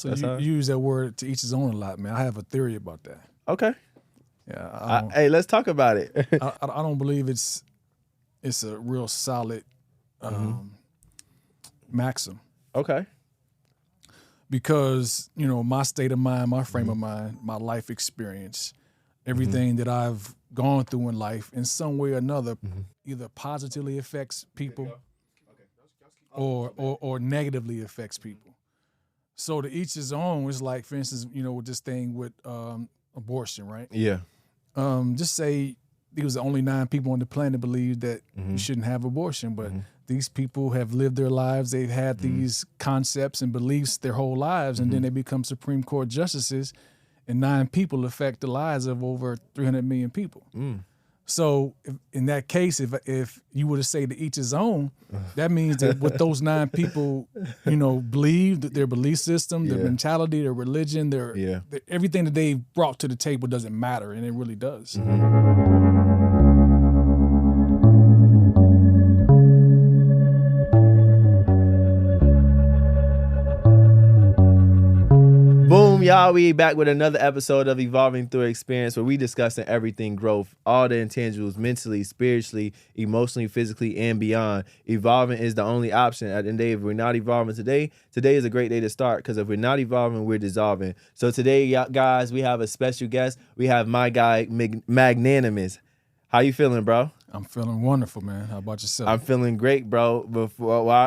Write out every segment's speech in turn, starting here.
So you use that word to each his own a lot, man. I have a theory about that. Okay. Yeah. Hey, let's talk about it. I don't believe it's a real solid maxim. Okay. Because, my state of mind, my frame of mind, my life experience, everything that I've gone through in life in some way or another either positively affects people or negatively affects people. So to each his own is like, for instance, with this thing with abortion, right? Yeah. Just say there was only 9 people on the planet believe that you shouldn't have abortion, but these people have lived their lives. They've had these concepts and beliefs their whole lives, and then they become Supreme Court justices, and 9 people affect the lives of over 300 million people. So in that case, if you were to say to each his own, that means that what those 9 people, believe, that their belief system, their mentality, their religion, their everything that they brought to the table doesn't matter, and it really does. Boom, y'all. We back with another episode of Evolving Through Experience, where we discussing everything growth, all the intangibles, mentally, spiritually, emotionally, physically, and beyond. Evolving is the only option. At the end of the day, if we're not evolving today is a great day to start, because if we're not evolving, we're dissolving. So today, guys, we have a special guest. We have my guy, Magnanymous. How you feeling, bro? I'm feeling wonderful, man. How about yourself? I'm feeling great, bro.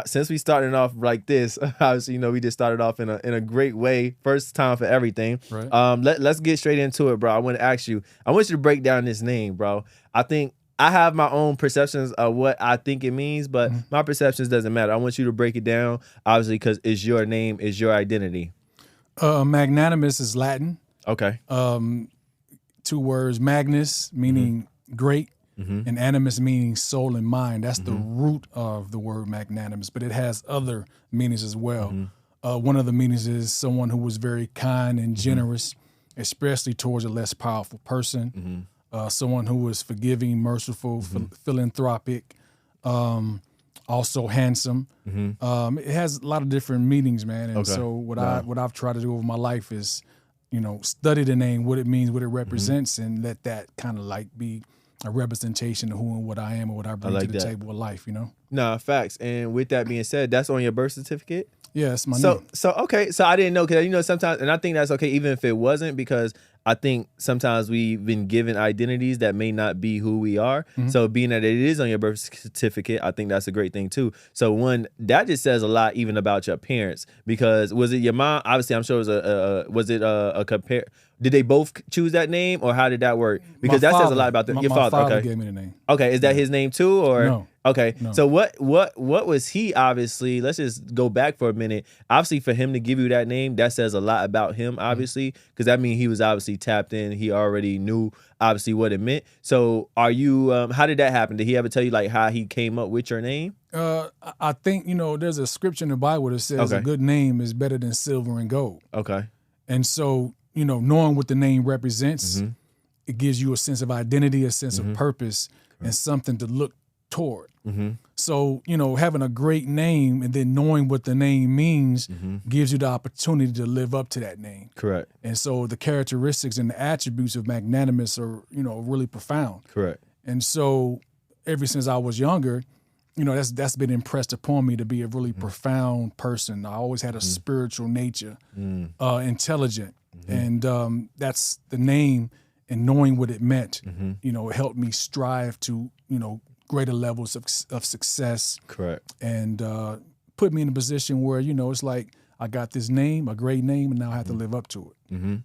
Since we started off like this, obviously, we just started off in a great way. First time for everything. Right. Let's get straight into it, bro. I want to ask you. I want you to break down this name, bro. I think I have my own perceptions of what I think it means, but my perceptions doesn't matter. I want you to break it down, obviously, because it's your name, it's your identity. Magnanimous is Latin. Okay. 2 words, magnus, meaning great, and animus, meaning soul and mind. That's the root of the word magnanimous, but it has other meanings as well. One of the meanings is someone who was very kind and generous, especially towards a less powerful person. Someone who was forgiving, merciful, philanthropic, also handsome. It has a lot of different meanings, man. And so what I've tried to do over my life is, study the name, what it means, what it represents, and let that kind of like be a representation of who and what I am or what I bring to the table of life, Nah, facts. And with that being said, that's on your birth certificate? Yeah, it's my name. So okay. So I didn't know, because sometimes, and I think that's okay, even if it wasn't, because I think sometimes we've been given identities that may not be who we are. So being that it is on your birth certificate, I think that's a great thing too. So one, that just says a lot even about your parents, because was it your mom? Obviously, I'm sure it was a compare. Did they both choose that name, or how did that work? Because that says a lot about your father. My father gave me the name. Okay, is that his name too, or no? Okay, no. So what was he, obviously, let's just go back for a minute. Obviously, for him to give you that name, that says a lot about him, obviously, because that means he was obviously tapped in. He already knew, obviously, what it meant. So are you, how did that happen? Did he ever tell you, like, how he came up with your name? I think, there's a scripture in the Bible that says a good name is better than silver and gold. Okay. And so, knowing what the name represents, it gives you a sense of identity, a sense of purpose, and something to look toward. So, having a great name and then knowing what the name means gives you the opportunity to live up to that name. Correct. And so the characteristics and the attributes of Magnanimous are, really profound. Correct. And so ever since I was younger, that's been impressed upon me to be a really profound person. I always had a spiritual nature, intelligent. And that's the name, and knowing what it meant, it helped me strive to, greater levels of success. Correct. And put me in a position where, it's like I got this name, a great name, and now I have to live up to it.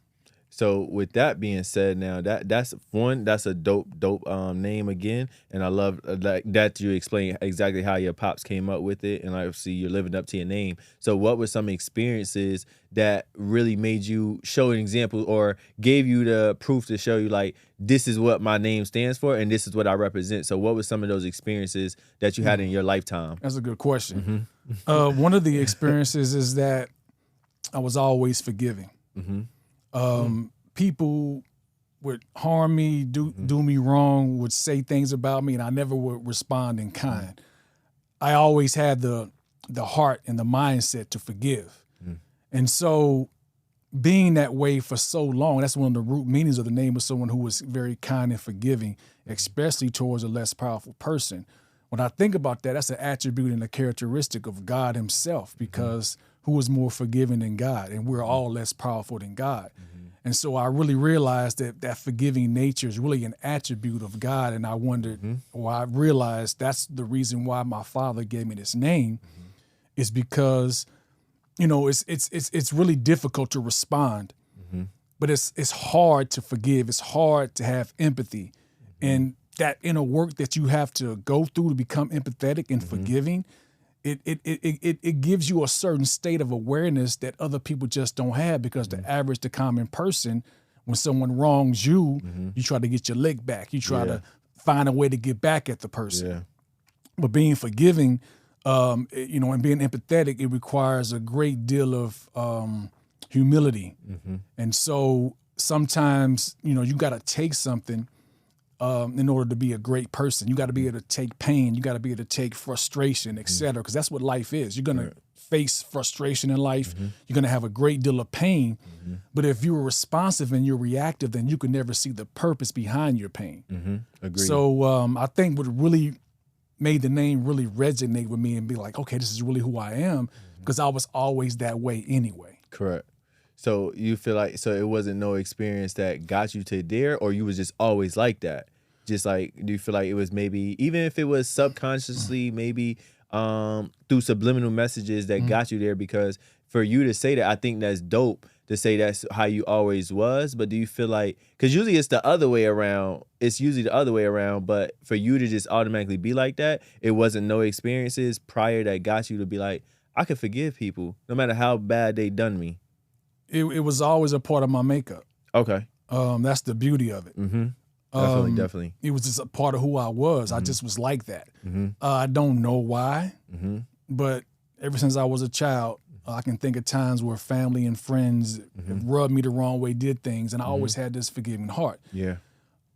So with that being said, now that's a dope name again, and I love that you explain exactly how your pops came up with it, and obviously you're living up to your name. So what were some experiences that really made you show an example or gave you the proof to show you, like, this is what my name stands for and this is what I represent? So what were some of those experiences that you had in your lifetime? That's a good question. One of the experiences is that I was always forgiving. People would harm me, do me wrong, would say things about me, and I never would respond in kind. I always had the heart and the mindset to forgive. And so being that way for so long, that's one of the root meanings of the name of someone who was very kind and forgiving, especially towards a less powerful person. When I think about that, that's an attribute and a characteristic of God himself, because who is more forgiving than God? And we're all less powerful than God. And so I really realized that that forgiving nature is really an attribute of God. And I wondered, or I realized that's the reason why my father gave me this name, is because, you know, it's really difficult to respond, but it's hard to forgive. It's hard to have empathy. And that inner work that you have to go through to become empathetic and forgiving, it gives you a certain state of awareness that other people just don't have, because the common person, when someone wrongs you, you try to get your lick back. You try to find a way to get back at the person. Yeah. But being forgiving, you know, and being empathetic, it requires a great deal of humility. And so sometimes, you know, you got to take something in order to be a great person. You got to be able to take pain. You got to be able to take frustration, et cetera, because that's what life is. You're going to face frustration in life. You're going to have a great deal of pain. But if you're responsive and you're reactive, then you can never see the purpose behind your pain. Agreed. So I think what really made the name really resonate with me and be like, okay, this is really who I am, because I was always that way anyway. Correct. So you feel like, so it wasn't no experience that got you to there, or you was just always like that? Just like, do you feel like it was maybe, even if it was subconsciously, maybe through subliminal messages that got you there? Because for you to say that, I think that's dope to say that's how you always was. But do you feel like, because usually it's the other way around, but for you to just automatically be like that, it wasn't no experiences prior that got you to be like, I can forgive people no matter how bad they done me? It was always a part of my makeup. Okay. That's the beauty of it. Definitely. It was just a part of who I was. I just was like that. I don't know why, but ever since I was a child, I can think of times where family and friends rubbed me the wrong way, did things, and I always had this forgiving heart. Yeah.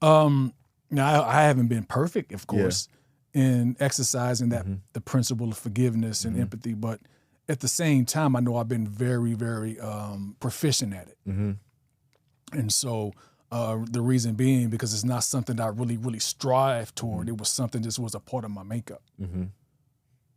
Now, I haven't been perfect, of course, in exercising that the principle of forgiveness and empathy, but at the same time, I know I've been very, very proficient at it. And so the reason being, because it's not something that I really, really strive toward. It was something that was a part of my makeup.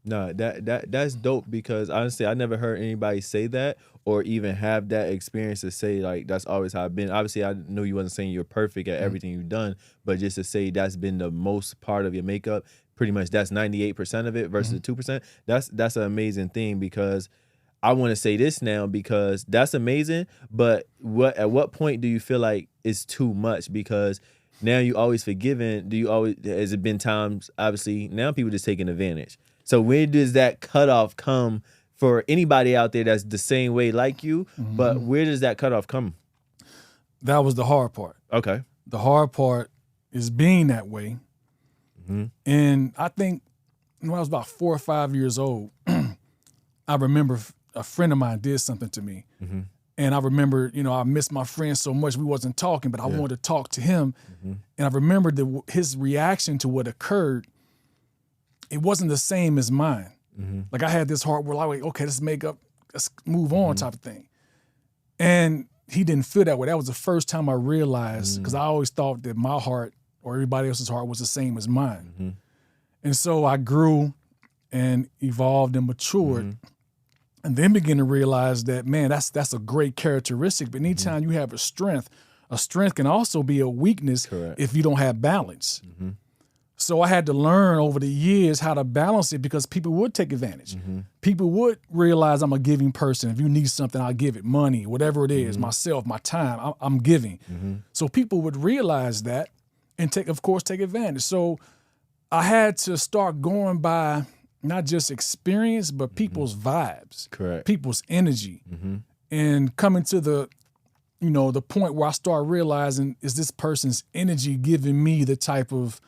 No, that's dope, because honestly, I never heard anybody say that or even have that experience to say, like, that's always how I've been. Obviously, I know you wasn't saying you're perfect at everything you've done, but just to say that's been the most part of your makeup, pretty much that's 98% of it versus 2%. That's an amazing thing, because I want to say this now, because that's amazing, but at what point do you feel like it's too much? Because now you always forgiven. Has it been times, obviously, now people just taking advantage. So where does that cutoff come for anybody out there that's the same way like you, but where does that cutoff come? That was the hard part. Okay. The hard part is being that way. And I think when I was about 4 or 5 years old, I remember a friend of mine did something to me. And I remember, you know, I missed my friend so much we wasn't talking, but I wanted to talk to him. And I remember his reaction to what occurred, it wasn't the same as mine. Like, I had this heart where like, okay, let's move on type of thing. And he didn't feel that way. That was the first time I realized, because I always thought that my heart or everybody else's heart was the same as mine. And so I grew and evolved and matured, and then began to realize that, man, that's a great characteristic. But anytime you have a strength can also be a weakness if you don't have balance. So I had to learn over the years how to balance it, because people would take advantage. People would realize I'm a giving person. If you need something, I'll give it, money, whatever it is, myself, my time, I'm giving. So people would realize that and take advantage. So I had to start going by not just experience, but people's vibes, people's energy, and coming to the point where I start realizing, is this person's energy giving me the type of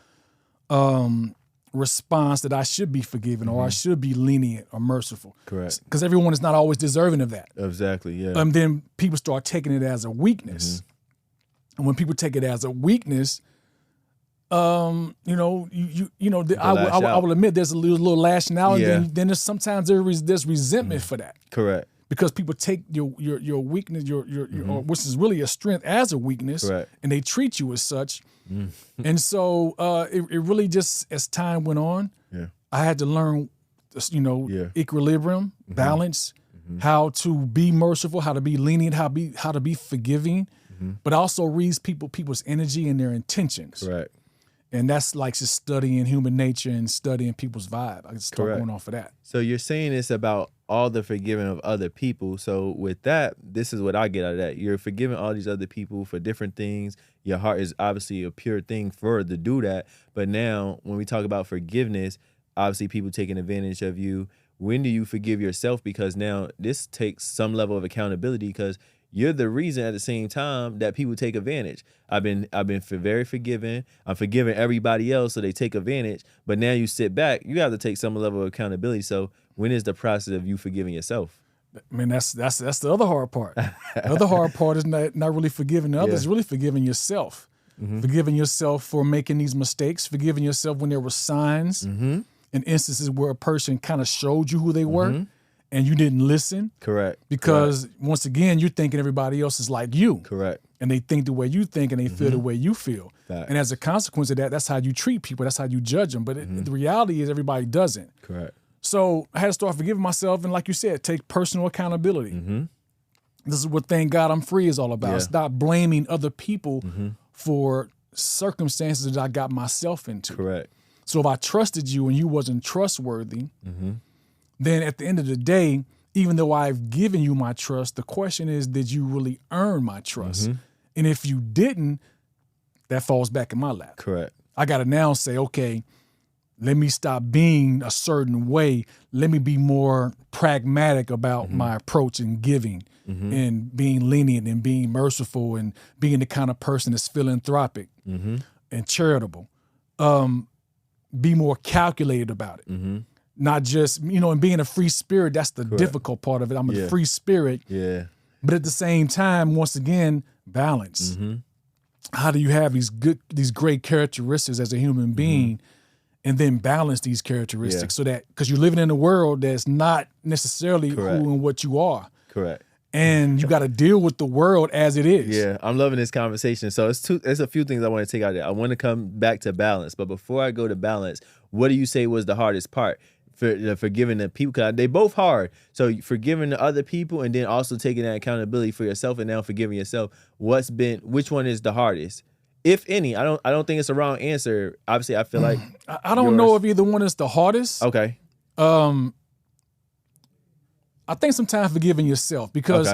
response that I should be forgiving, or I should be lenient or merciful. Because everyone is not always deserving of that. Exactly, yeah. And then people start taking it as a weakness. And when people take it as a weakness, I will admit there's a little lashing out, and then there's sometimes there's resentment for that. because people take your weakness, your or which is really a strength, as a weakness, Correct. and they treat you as such. And so it really just, as time went on, I had to learn, equilibrium, balance, how to be merciful, how to be lenient, how to be forgiving, but also read people's energy and their intentions. Correct. And that's like just studying human nature and studying people's vibe. I can start going off of that. So you're saying it's about all the forgiving of other people. So with that, this is what I get out of that. You're forgiving all these other people for different things. Your heart is obviously a pure thing to do that. But now when we talk about forgiveness, obviously people taking advantage of you. When do you forgive yourself? Because now this takes some level of accountability, because you're the reason at the same time that people take advantage. I've been very forgiving. I'm forgiving everybody else, so they take advantage. But now you sit back, you have to take some level of accountability. So when is the process of you forgiving yourself? I mean, that's the other hard part. The other hard part is not really forgiving the others, it's really forgiving yourself. Forgiving yourself for making these mistakes, forgiving yourself when there were signs and instances where a person kind of showed you who they were and you didn't listen. Correct. Because once again, you're thinking everybody else is like you. Correct. And they think the way you think and they feel the way you feel. Fact. And as a consequence of that, that's how you treat people. That's how you judge them. But the reality is everybody doesn't. Correct. So I had to start forgiving myself. And like you said, take personal accountability. This is what Thank God I'm Free is all about. Yeah. Stop blaming other people for circumstances that I got myself into. Correct. So if I trusted you and you wasn't trustworthy, then at the end of the day, even though I've given you my trust, the question is, did you really earn my trust? And if you didn't, that falls back in my lap. Correct. I got to now say, okay, let me stop being a certain way. Let me be more pragmatic about my approach in giving and being lenient and being merciful and being the kind of person that's philanthropic and charitable. Be more calculated about it. Not just, and being a free spirit, that's the difficult part of it. I'm a free spirit. Yeah. But at the same time, once again, balance. How do you have these great characteristics as a human being and then balance these characteristics so that, because you're living in a world that's not necessarily who and what you are. Correct. And you got to deal with the world as it is. Yeah, I'm loving this conversation. So there's a few things I want to take out of there. I want to come back to balance. But before I go to balance, what do you say was the hardest part? For forgiving the people, because they both hard. So forgiving the other people and then also taking that accountability for yourself and now forgiving yourself. Which one is the hardest? If any, I don't think it's a wrong answer. Obviously, I feel like I don't know if either one is the hardest. Okay. I think sometimes forgiving yourself, because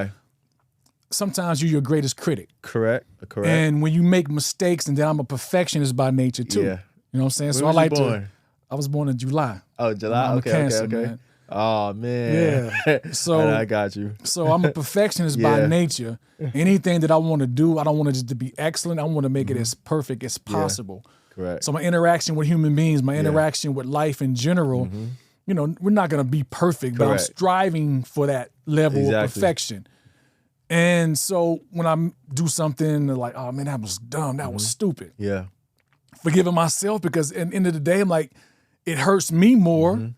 sometimes you're your greatest critic. Correct. And when you make mistakes, and then I'm a perfectionist by nature too. Yeah. You know what I'm saying? When was you born? I was born in July. Oh, July. I'm a Okay. Cancer, man. Oh man. Yeah. So I got you. So I'm a perfectionist by nature. Anything that I want to do, I don't want it just to be excellent. I want to make it as perfect as possible. Correct. So my interaction with human beings, my interaction with life in general, we're not going to be perfect, but I'm striving for that level of perfection. And so when I do something like, oh man, that was dumb, that was stupid. Yeah. Forgiving myself, because at the end of the day, I'm like, it hurts me more.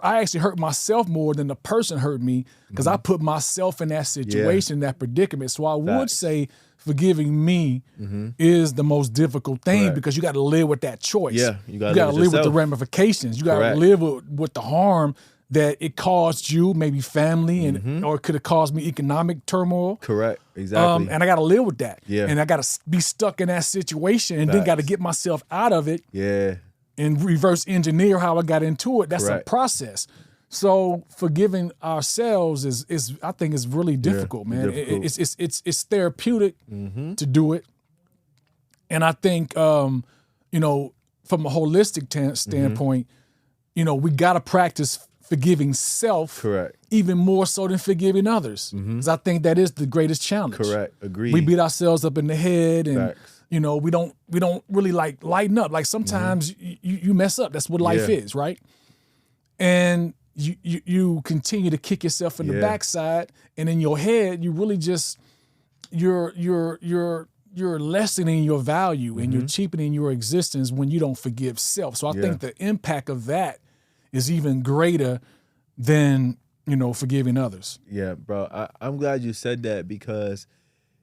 I actually hurt myself more than the person hurt me, because I put myself in that situation, that predicament. So I would say forgiving me is the most difficult thing, because you got to live with that choice. Yeah, you got to live live with the ramifications. You got to live with the harm that it caused you, maybe family, and or it could have caused me economic turmoil. Correct, exactly. And I got to live with that. Yeah. And I got to be stuck in that situation, and then got to get myself out of it. Yeah. And reverse engineer how I got into it. That's a process. So forgiving ourselves is I think is really difficult, man. It's therapeutic to do it. And I think from a holistic standpoint, we gotta practice forgiving self, even more so than forgiving others. Because I think that is the greatest challenge. Correct. Agreed. We beat ourselves up in the head, and we don't really like lighten up. Like sometimes you mess up. That's what life is, right? And you continue to kick yourself in the backside, and in your head you really just you're lessening your value and you're cheapening your existence when you don't forgive self. So I think the impact of that is even greater than forgiving others. Yeah, bro. I'm glad you said that because,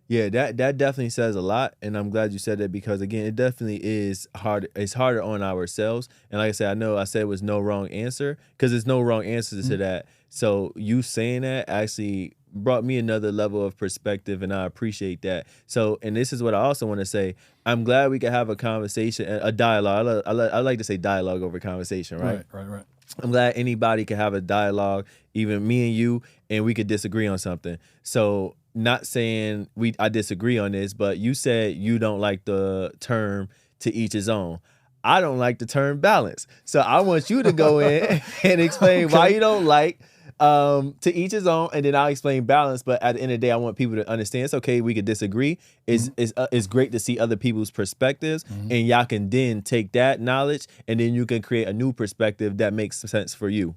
yeah, that definitely says a lot. And I'm glad you said that because, again, it definitely is hard. It's harder on ourselves. And like I said, I said it was no wrong answer because there's no wrong answer to that. So you saying that actually brought me another level of perspective, and I appreciate that. So, and this is what I also want to say. I'm glad we can have a conversation, a dialogue. I like to say dialogue over conversation, right? Right. I'm glad anybody can have a dialogue, even me and you, and we could disagree on something. So, not saying I disagree on this, but you said you don't like the term "to each his own." I don't like the term balance. So I want you to go in and explain why you don't like to each his own, and then I'll explain balance. But at the end of the day, I want people to understand it's okay. We could disagree. It's great to see other people's perspectives, and y'all can then take that knowledge, and then you can create a new perspective that makes sense for you.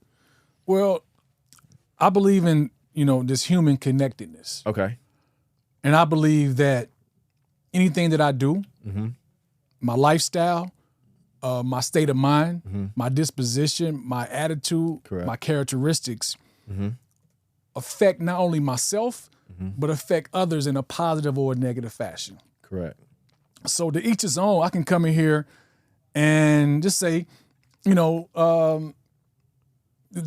Well, I believe in this human connectedness. Okay. And I believe that anything that I do, my lifestyle, my state of mind, my disposition, my attitude, Correct. my characteristics affect not only myself, but affect others in a positive or a negative fashion. Correct. So to each his own, I can come in here and just say, the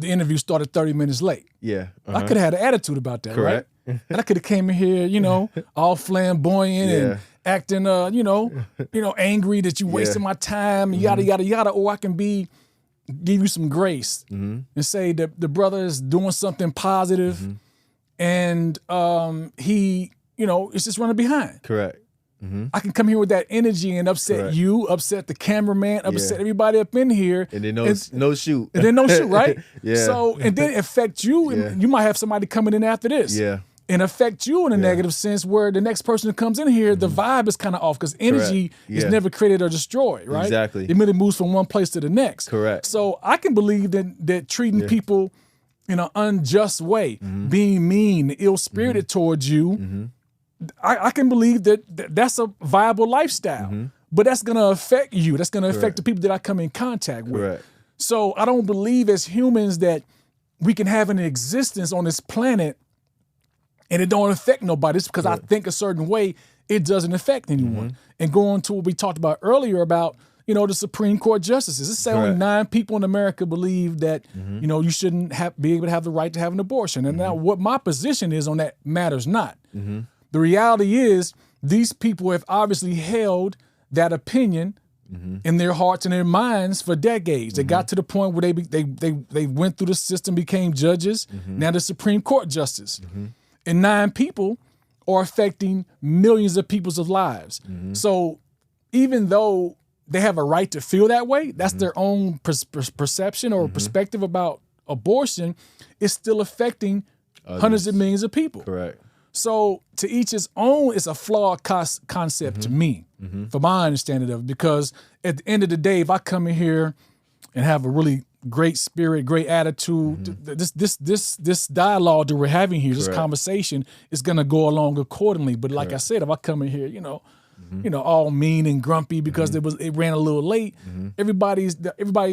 interview started 30 minutes late. Yeah. I could have had an attitude about that, Correct. right? And I could have came in here, all flamboyant and acting, angry that you wasted my time, yada, yada, yada. Or I can give you some grace and say that the brother is doing something positive and he, is just running behind. Correct. I can come here with that energy and upset Correct. you, upset the cameraman, upset everybody up in here. And then no shoot. And then no shoot, right? Yeah. So, and then affect you, and you might have somebody coming in after this. Yeah. And affect you in a negative sense where the next person who comes in here, the vibe is kind of off because energy is never created or destroyed, right? Exactly. It merely moves from one place to the next. Correct. So I can believe that treating people in an unjust way, being mean, ill-spirited towards you, I can believe that's a viable lifestyle. But that's going to affect you. That's going to affect the people that I come in contact with. Correct. So I don't believe as humans that we can have an existence on this planet and it don't affect nobody. It's because I think a certain way, it doesn't affect anyone. And going to what we talked about earlier about, the Supreme Court justices. Let's say only 9 people in America believe that, you shouldn't be able to have the right to have an abortion. And now what my position is on that matters not. The reality is these people have obviously held that opinion in their hearts and their minds for decades. They got to the point where they went through the system, became judges, now the Supreme Court justice. And 9 people are affecting millions of people's lives. So even though they have a right to feel that way, that's their own perception or perspective about abortion, it's still affecting hundreds of millions of people. Correct. So to each his own is a flawed concept to me, from my understanding of it, because at the end of the day, if I come in here and have a really great spirit, great attitude, this dialogue that we're having here, this conversation is going to go along accordingly. But like I said, if I come in here, all mean and grumpy because it ran a little late, everybody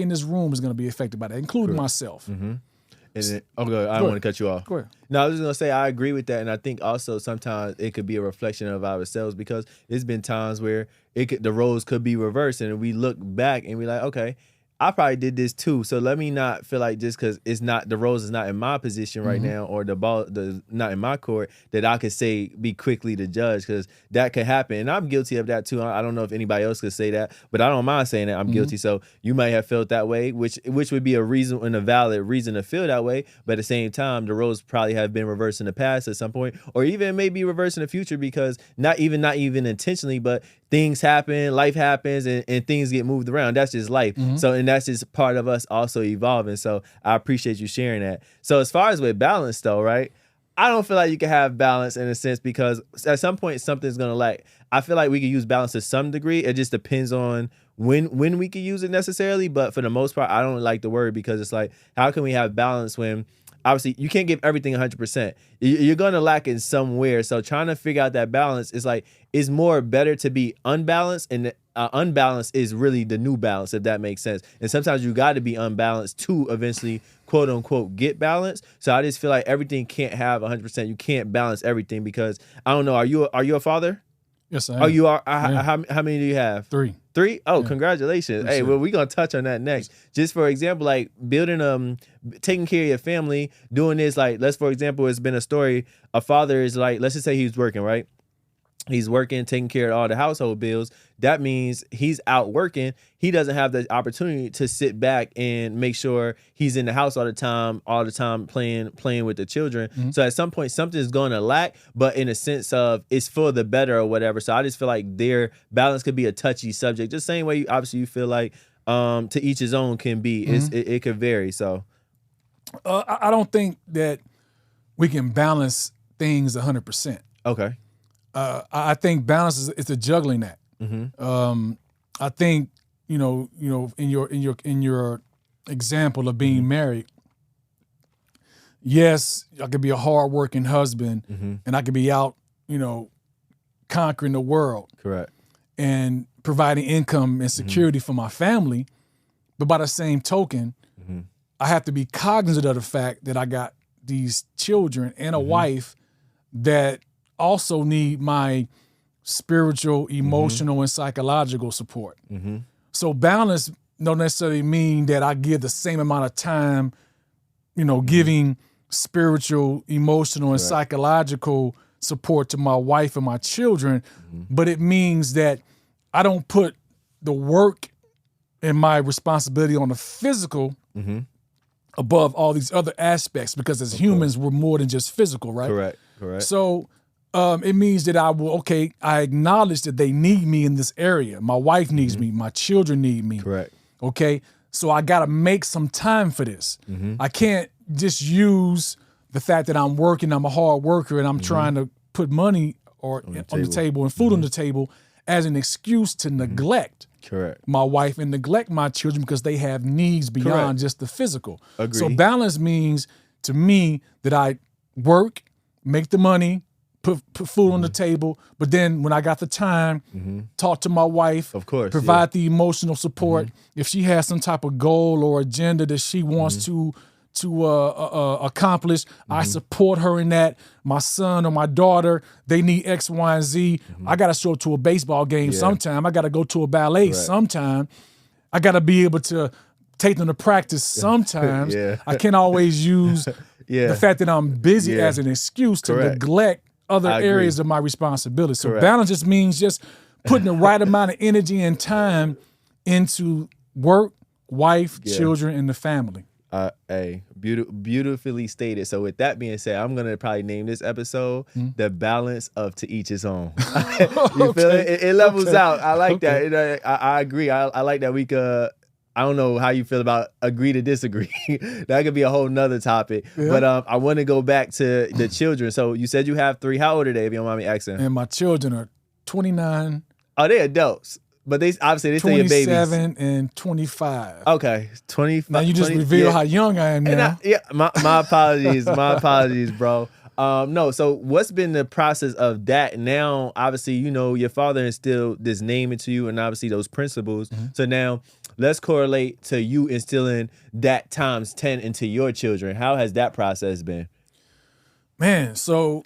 in this room is going to be affected by that, including myself. And then, I don't want to cut you off. Go ahead. No, I was just going to say I agree with that. And I think also sometimes it could be a reflection of ourselves because there's been times where the roles could be reversed and we look back and we're like, okay, I probably did this too. So let me not feel like just because the rose is not in my position right now or the ball not in my court that I could be quickly to judge because that could happen. And I'm guilty of that too. I don't know if anybody else could say that, but I don't mind saying that I'm guilty. So you might have felt that way, which would be a reason and a valid reason to feel that way. But at the same time, the roles probably have been reversed in the past at some point, or even maybe reversed in the future because not even intentionally, but things happen, life happens, and things get moved around. That's just life. So, and that's just part of us also evolving. So I appreciate you sharing that. So as far as with balance though, right? I don't feel like you can have balance in a sense because at some point something's going to lack. I feel like we can use balance to some degree. It just depends on when we can use it necessarily. But for the most part, I don't like the word because it's like, how can we have balance when obviously you can't give everything 100%. You're going to lack in somewhere. So trying to figure out that balance is like, it's more better to be unbalanced and unbalanced is really the new balance, if that makes sense. And sometimes you got to be unbalanced to eventually, quote unquote, get balance. So I just feel like everything can't have 100%. You can't balance everything because I don't know. Are you a father? Yes, I am. Oh, you are. Yeah. How many do you have? 3. 3? Oh, Yeah. congratulations. Hey, well, we're going to touch on that next. Just for example, like building, taking care of your family, doing this, like, for example, it's been a story. A father is like, let's just say he's working, right? He's working, taking care of all the household bills. That means he's out working. He doesn't have the opportunity to sit back and make sure he's in the house all the time playing with the children. Mm-hmm. So at some point, something's going to lack, but in a sense of it's for the better or whatever. So I just feel like their balance could be a touchy subject. Just same way, obviously, you feel like to each his own can be. Mm-hmm. It could vary. So I don't think that we can balance things 100%. Okay. I think balance is a juggling act. Mm-hmm. I think in your example of being mm-hmm. married, yes, I could be a hardworking husband, mm-hmm. and I could be out, conquering the world, correct, and providing income and security mm-hmm. for my family. But by the same token, mm-hmm. I have to be cognizant of the fact that I got these children and a mm-hmm. wife that also need my spiritual, emotional, mm-hmm. and psychological support. Mm-hmm. So balance don't necessarily mean that I give the same amount of time, mm-hmm. giving spiritual, emotional, and psychological support to my wife and my children, mm-hmm. but it means that I don't put the work and my responsibility on the physical mm-hmm. above all these other aspects, because as humans, we're more than just physical, right? Correct. So it means that I acknowledge that they need me in this area. My wife needs mm-hmm. me. My children need me. Correct. Okay? So I got to make some time for this. Mm-hmm. I can't just use the fact that I'm working, I'm a hard worker, and I'm mm-hmm. trying to put money on the table and food mm-hmm. on the table as an excuse to mm-hmm. neglect my wife and neglect my children because they have needs beyond just the physical. Agreed. So balance means to me that I work, make the money, put food mm-hmm. on the table, but then when I got the time, mm-hmm. talk to my wife, of course, provide the emotional support. Mm-hmm. If she has some type of goal or agenda that she wants mm-hmm. to accomplish, mm-hmm. I support her in that. My son or my daughter, they need X, Y, and Z. Mm-hmm. I got to show up to a baseball game sometime. I got to go to a ballet sometime. I got to be able to take them to practice sometimes. I can't always use the fact that I'm busy as an excuse to neglect other areas of my responsibility. So balance just means just putting the right amount of energy and time into work, wife, children, and the family. Beautifully stated. So with that being said, I'm gonna probably name this episode "The Balance of To Each His Own." You feel it? It levels out. I like that. I agree. I like that we could. I don't know how you feel about agree to disagree. That could be a whole nother topic. Yeah. But I want to go back to the children. So you said you have 3. How old are they, if you don't mind me asking? And my children are 29. Oh, they're adults. But they obviously still your babies. 27 and 25. Okay, 25. Now you just reveal how young I am now. My apologies. My apologies, bro. No, so what's been the process of that? Now, obviously, your father instilled this name into you and obviously those principles. Mm-hmm. So now let's correlate to you instilling that times 10 into your children. How has that process been? Man, so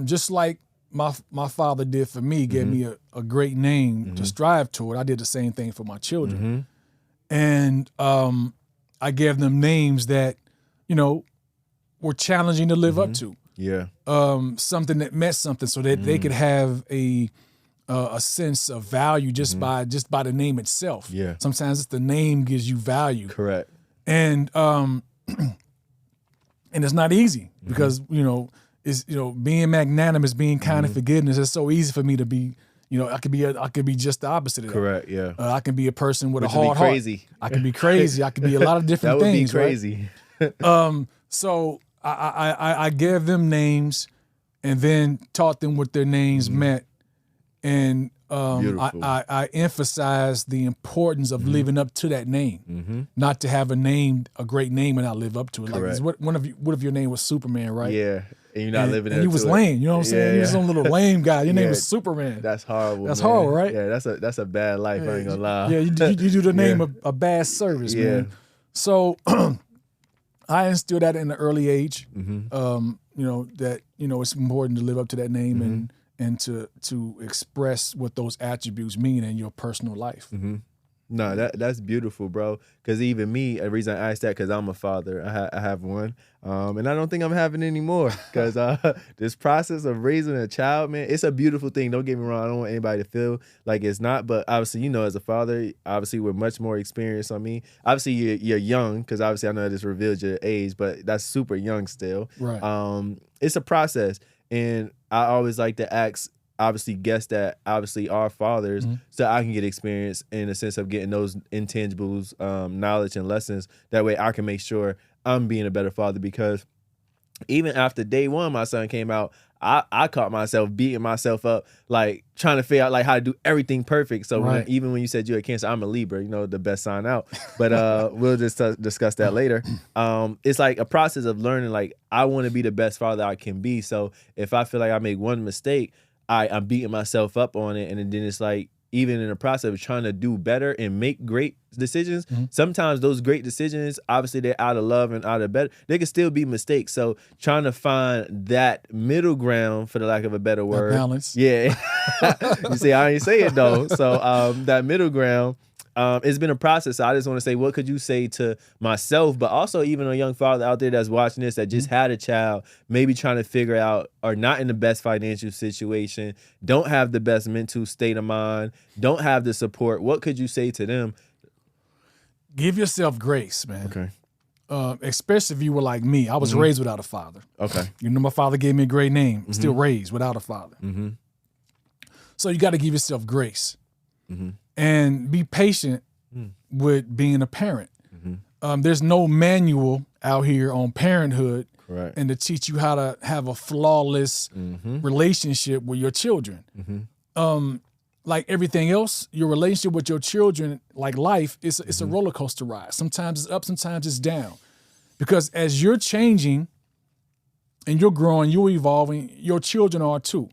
just like my father did for me, gave me a great name to strive toward, I did the same thing for my children. And I gave them names that, were challenging to live up to. Yeah. Something that meant something so that they could have a sense of value just by the name itself. Yeah. Sometimes it's the name gives you value. Correct. And it's not easy because, it's being magnanimous, being kind and forgiveness. It's so easy for me to be, I could be just the opposite of that. Correct. Yeah. I can be a person with Which a hard heart. Crazy. I can be crazy. I can be a lot of different things. That would be crazy. Right? So I gave them names and then taught them what their names meant. And Beautiful. I emphasize the importance of living up to that name, not to have a great name and not live up to it. Correct. Like, what if your name was Superman, right? Yeah, and you're not living and up you to was it. lame. You know what I'm saying? You was some little lame guy. Your name Yeah. was Superman. That's horrible. That's man. horrible, right? Yeah, that's a bad life. I ain't gonna lie. Yeah, you do the name of a bad service, man. So I instilled that in the early age. That it's important to live up to that name and to express what those attributes mean in your personal life. No, that's beautiful, bro. Because even me, the reason I asked that, because I'm a father. I have one, and I don't think I'm having any more. Because this process of raising a child, man, it's a beautiful thing. Don't get me wrong. I don't want anybody to feel like it's not. But obviously, as a father, obviously with much more experience on me. Obviously, you're young, because obviously I know this reveals your age, but that's super young still. Right. It's a process, and I always like to ask, obviously, guests that obviously are fathers, so I can get experience in the sense of getting those intangibles, knowledge and lessons. That way I can make sure I'm being a better father, because even after day one, my son came out, I caught myself beating myself up, like trying to figure out like how to do everything perfect. So even when you said you had cancer, I'm a Libra, the best sign out. But we'll just discuss that later. It's like a process of learning, like I want to be the best father I can be. So if I feel like I make one mistake, I'm beating myself up on it. And then it's like, even in the process of trying to do better and make great decisions, sometimes those great decisions, obviously they're out of love and out of better, they can still be mistakes. So trying to find that middle ground, for the lack of a better word. That balance. Yeah. You see, I ain't say it though. So that middle ground, it's been a process. So I just want to say, what could you say to myself, but also even a young father out there that's watching this, that just had a child, maybe trying to figure out, or not in the best financial situation, don't have the best mental state of mind, don't have the support. What could you say to them? Give yourself grace, man. Okay. Especially if you were like me. I was raised without a father. Okay. My father gave me a great name. Still raised without a father. So you got to give yourself grace. And be patient with being a parent. There's no manual out here on parenthood and to teach you how to have a flawless relationship with your children. Like everything else, your relationship with your children, like life, it's a roller coaster ride. Sometimes it's up, sometimes it's down. Because as you're changing and you're growing, you're evolving, your children are too.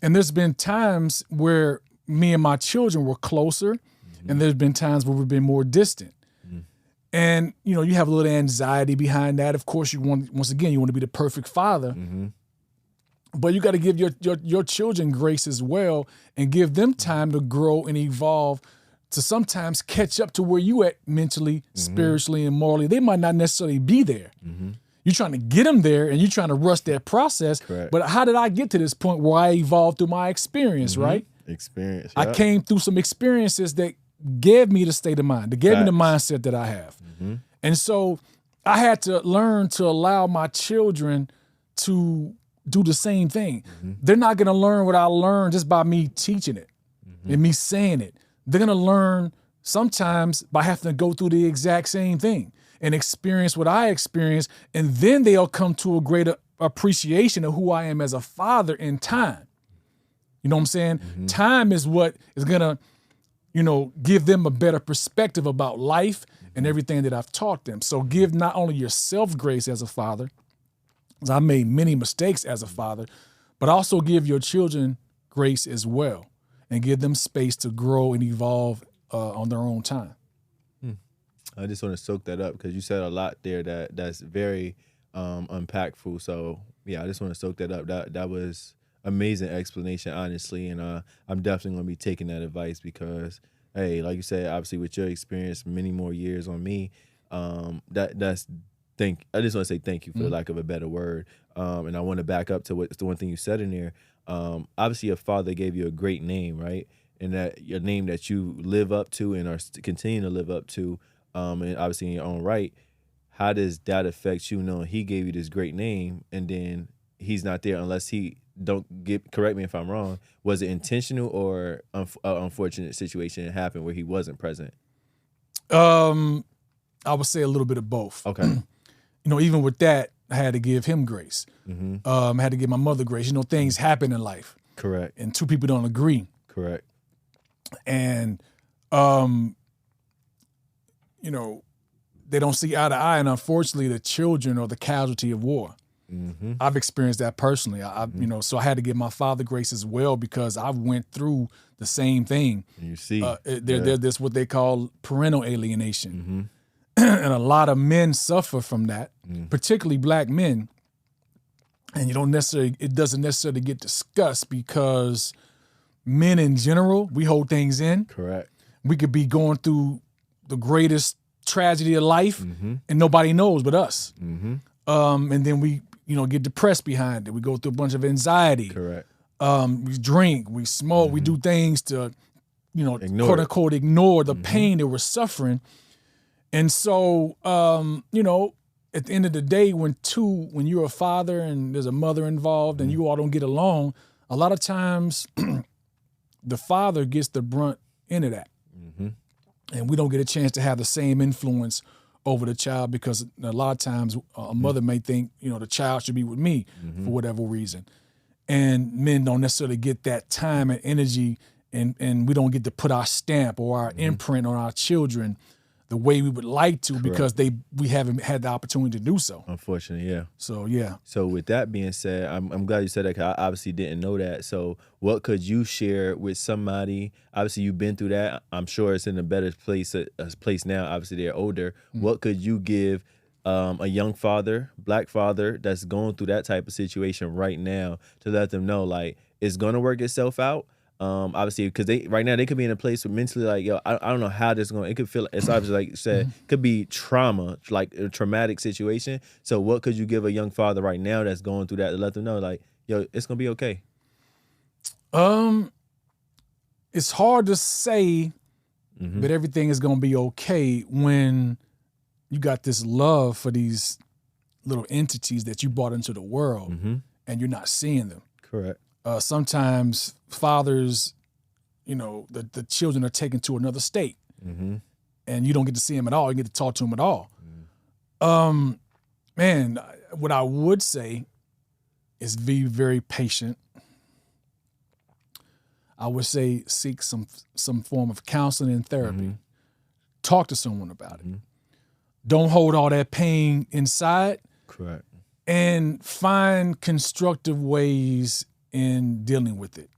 And there's been times where me and my children were closer, and there's been times where we've been more distant. And, you have a little anxiety behind that. Of course, you want to be the perfect father. But you got to give your children grace as well, and give them time to grow and evolve, to sometimes catch up to where you at mentally, spiritually, and morally. They might not necessarily be there. You're trying to get them there, and you're trying to rush that process. But how did I get to this point where I evolved through my experience, right? Experience. I came through some experiences that gave me the state of mind, that gave me the mindset that I have. And so I had to learn to allow my children to do the same thing. They're not going to learn what I learned just by me teaching it and me saying it. They're going to learn sometimes by having to go through the exact same thing and experience what I experienced, and then they'll come to a greater appreciation of who I am as a father in time. You know what I'm saying? Time is what is going to, give them a better perspective about life and everything that I've taught them. So give not only yourself grace as a father, because I made many mistakes as a father, but also give your children grace as well, and give them space to grow and evolve on their own time. I just want to soak that up, because you said a lot there that's very impactful. So yeah, I just want to soak that up. That was amazing explanation, honestly, and I'm definitely going to be taking that advice, because hey, like you said, obviously with your experience, many more years on me, I just want to say thank you, for the lack of a better word, and I want to back up to the one thing you said in there. Obviously your father gave you a great name, right? And that your name that you live up to and are continuing to live up to, and obviously in your own right. How does that affect you, knowing he gave you this great name and then he's not there, unless he correct me if I'm wrong, was it intentional or unfortunate situation that happened where he wasn't present? I would say a little bit of both. Okay. Even with that, I had to give him grace. I had to give my mother grace. Things happen in life. Correct. And two people don't agree. Correct. And, you know, they don't see eye to eye. And unfortunately, the children are the casualty of war. Mm-hmm. I've experienced that personally. You know, so I had to give my father grace as well because I went through the same thing. You see, There's this what they call parental alienation. Mm-hmm. And a lot of men suffer from that, particularly black men. And it doesn't necessarily get discussed because men in general, we hold things in. Correct. We could be going through the greatest tragedy of life and nobody knows but us. Mm-hmm. And then we, get depressed behind it. We go through a bunch of anxiety. Correct. We drink, we smoke, we do things to, quote unquote, ignore the pain that we're suffering. And so, at the end of the day, when you're a father and there's a mother involved and you all don't get along, a lot of times the father gets the brunt end of that. And we don't get a chance to have the same influence over the child because a lot of times a mother may think, the child should be with me for whatever reason. And men don't necessarily get that time and energy and we don't get to put our stamp or our imprint on our children the way we would like to. Correct. Because we haven't had the opportunity to do so. Unfortunately, yeah. So, yeah. So with that being said, I'm glad you said that because I obviously didn't know that. So what could you share with somebody? Obviously, you've been through that. I'm sure it's in a better place now. Obviously, they're older. What could you give a young father, black father, that's going through that type of situation right now to let them know, like, it's going to work itself out? Obviously, because right now they could be in a place where mentally, like, I don't know how this is going. It could feel, it's obviously, like you said, could be trauma, like a traumatic situation. So what could you give a young father right now that's going through that to let them know, like, it's gonna be okay? It's hard to say that everything is gonna be okay when you got this love for these little entities that you brought into the world and you're not seeing them. Correct. Sometimes fathers, the children are taken to another state and you don't get to see them at all. You get to talk to them at all. Man, what I would say is be very patient. I would say seek some form of counseling and therapy. Talk to someone about it. Don't hold all that pain inside. Correct. And find constructive ways in dealing with it.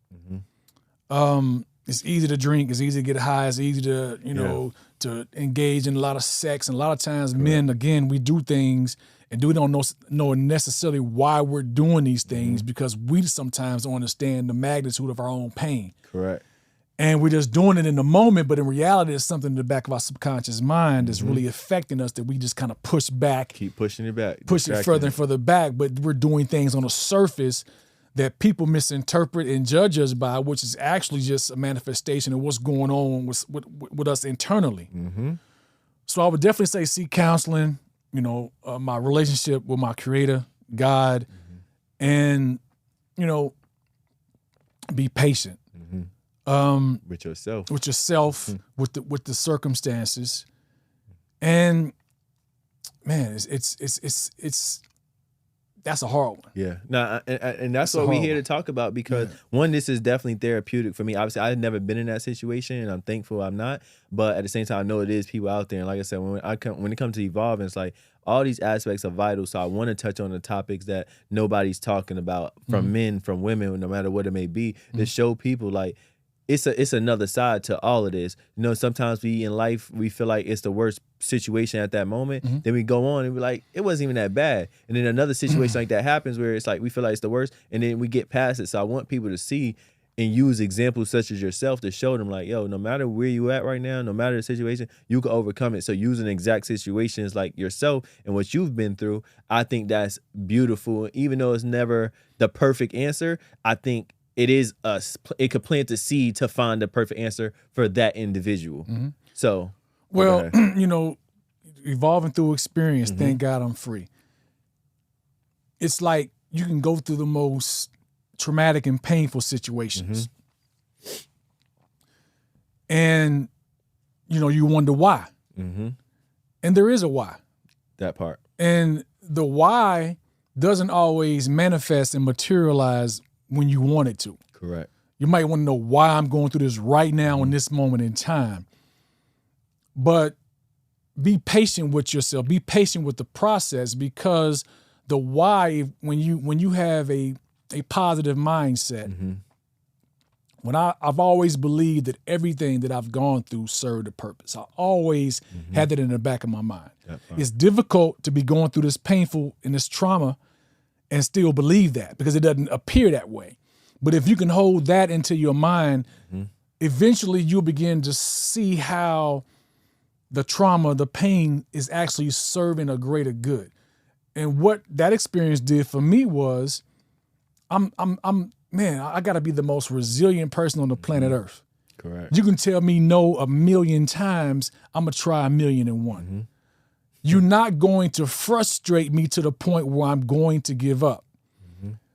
It's easy to drink, it's easy to get high, it's easy to, to engage in a lot of sex. And a lot of times men, again, we do things and we don't know necessarily why we're doing these things because we sometimes don't understand the magnitude of our own pain. Correct. And we're just doing it in the moment, but in reality, it's something in the back of our subconscious mind that's really affecting us that we just kind of push back. Keep pushing it back. Push it further and further back, but we're doing things on the surface that people misinterpret and judge us by, which is actually just a manifestation of what's going on with us internally. So I would definitely say seek counseling, my relationship with my creator, God, and, be patient. With yourself. With the circumstances. And man, it's that's a hard one. Yeah. No, and that's what we're here to talk about because one, this is definitely therapeutic for me. Obviously, I've never been in that situation, and I'm thankful I'm not. But at the same time, I know it is people out there. And like I said, when it comes to evolving, it's like all these aspects are vital. So I want to touch on the topics that nobody's talking about from men, from women, no matter what it may be, to show people like it's another side to all of this. Sometimes in life we feel like it's the worst situation at that moment. Then we go on and we're like, it wasn't even that bad. And then another situation like that happens where it's like we feel like it's the worst, and then we get past it. So I want people to see and use examples such as yourself to show them like, no matter where you at right now, no matter the situation, you can overcome it. So using exact situations like yourself and what you've been through, I think that's beautiful. Even though it's never the perfect answer, I think it could plant the seed to find the perfect answer for that individual. So, well, evolving through experience, thank God I'm free. It's like you can go through the most traumatic and painful situations. And, you wonder why. And there is a why. That part. And the why doesn't always manifest and materialize when you want it to. Correct. You might want to know why I'm going through this right now in this moment in time. But be patient with yourself. Be patient with the process, because the why, when you have a positive mindset, when I've always believed that everything that I've gone through served a purpose. I always had that in the back of my mind. It's difficult to be going through this painful and this trauma and still believe that, because it doesn't appear that way. But if you can hold that into your mind, eventually you'll begin to see how the trauma, the pain is actually serving a greater good. And what that experience did for me was, man, I got to be the most resilient person on the planet Earth. Correct. You can tell me no 1,000,000 times, I'm going to try 1,000,001. You're not going to frustrate me to the point where I'm going to give up.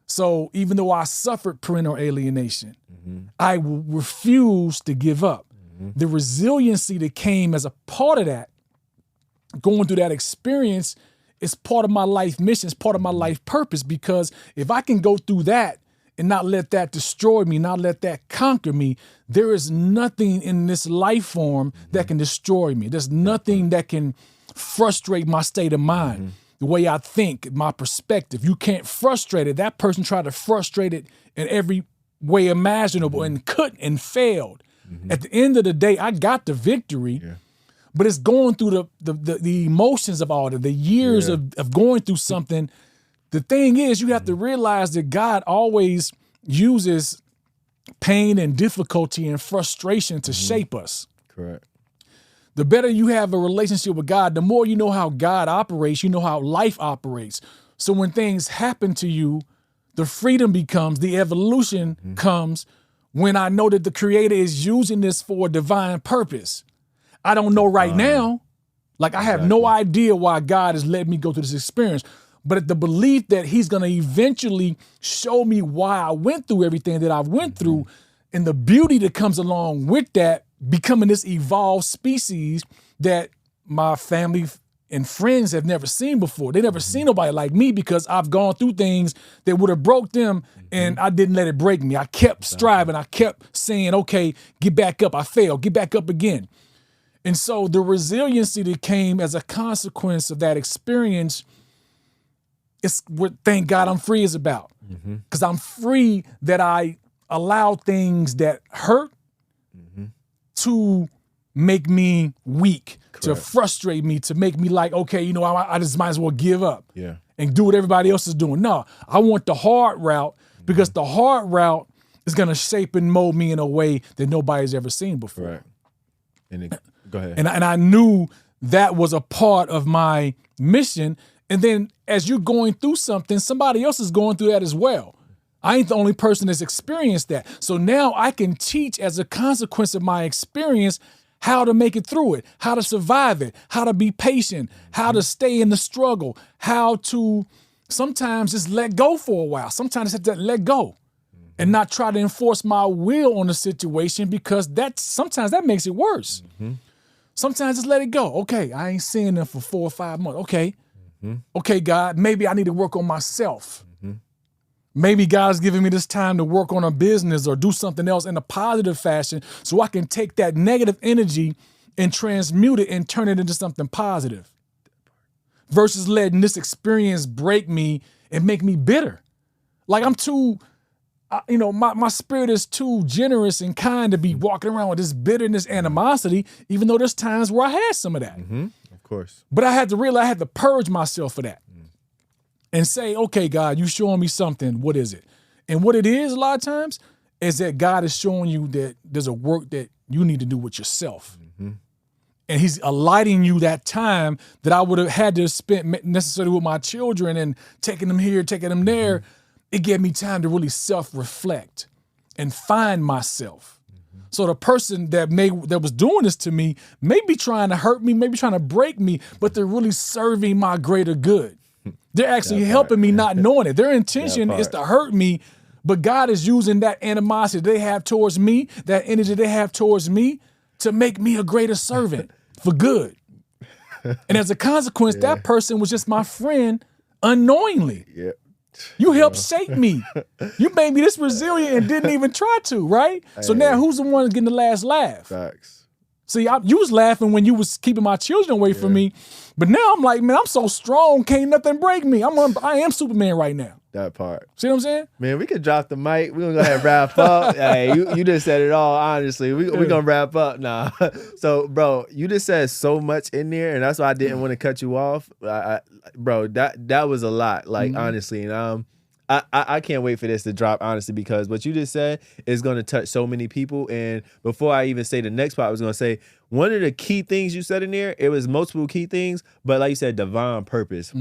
So even though I suffered parental alienation, I will refuse to give up. The resiliency that came as a part of that, going through that experience, is part of my life mission, it's part of my life purpose, because if I can go through that and not let that destroy me, not let that conquer me, there is nothing in this life form that can destroy me. There's nothing that can frustrate my state of mind, the way I think, my perspective. You can't frustrate it. That person tried to frustrate it in every way imaginable and couldn't, and failed. At the end of the day, I got the victory, but it's going through the emotions of all that, the years of going through something. The thing is, you have to realize that God always uses pain and difficulty and frustration to shape us. Correct. The better you have a relationship with God, the more you know how God operates, you know how life operates. So when things happen to you, the freedom becomes, the evolution comes, when I know that the Creator is using this for a divine purpose. I don't know right now. Like, I have no idea why God has let me go through this experience. But the belief that he's going to eventually show me why I went through everything that I went through, and the beauty that comes along with that, becoming this evolved species that my family and friends have never seen before. They never seen nobody like me, because I've gone through things that would have broke them, and I didn't let it break me. I kept striving. I kept saying, okay, get back up. I failed. Get back up again. And so the resiliency that came as a consequence of that experience, it's what Thank God I'm Free is about. Because I'm free that I allow things that hurt to make me weak, to frustrate me, to make me like, okay, you know, I just might as well give up and do what everybody else is doing. No, I want the hard route, because the hard route is going to shape and mold me in a way that nobody's ever seen before. Right. And go ahead. And I knew that was a part of my mission. And then as you're going through something, somebody else is going through that as well. I ain't the only person that's experienced that. So now I can teach, as a consequence of my experience, how to make it through it, how to survive it, how to be patient, how to stay in the struggle, how to sometimes just let go for a while. Sometimes I have to let go and not try to enforce my will on the situation, because sometimes that makes it worse. Sometimes just let it go. Okay, I ain't seeing them for 4 or 5 months. Okay. Okay, God, maybe I need to work on myself. Maybe God's giving me this time to work on a business or do something else in a positive fashion, so I can take that negative energy and transmute it and turn it into something positive, versus letting this experience break me and make me bitter. Like, I'm too, my spirit is too generous and kind to be walking around with this bitterness, animosity, even though there's times where I had some of that. Of course. But I had to realize I had to purge myself for that. And say, okay, God, you showing me something. What is it? And what it is, a lot of times, is that God is showing you that there's a work that you need to do with yourself. And he's alighting you that time that I would have had to spend necessarily with my children and taking them here, taking them there. It gave me time to really self-reflect and find myself. So the person that was doing this to me may be trying to hurt me, maybe trying to break me, but they're really serving my greater good. They're actually helping me, not knowing it. Their intention is to hurt me, but God is using that animosity they have towards me, that energy they have towards me, to make me a greater servant for good. And as a consequence, that person was just my friend unknowingly. You helped shape me. You made me this resilient and didn't even try to, right? So now who's the one getting the last laugh? Facts. See, you was laughing when you was keeping my children away from me, but now I'm like, man, I'm so strong, can't nothing break me. I am Superman right now. That part. See what I'm saying? Man, we could drop the mic. We're gonna go ahead and wrap up. Hey, you just said it all, honestly. We're gonna wrap up now. So, bro, you just said so much in there, and that's why I didn't want to cut you off. Bro, that was a lot, like, honestly. And I can't wait for this to drop, honestly, because what you just said is going to touch so many people. And before I even say the next part, I was going to say one of the key things you said in there, it was multiple key things, but like you said, divine purpose.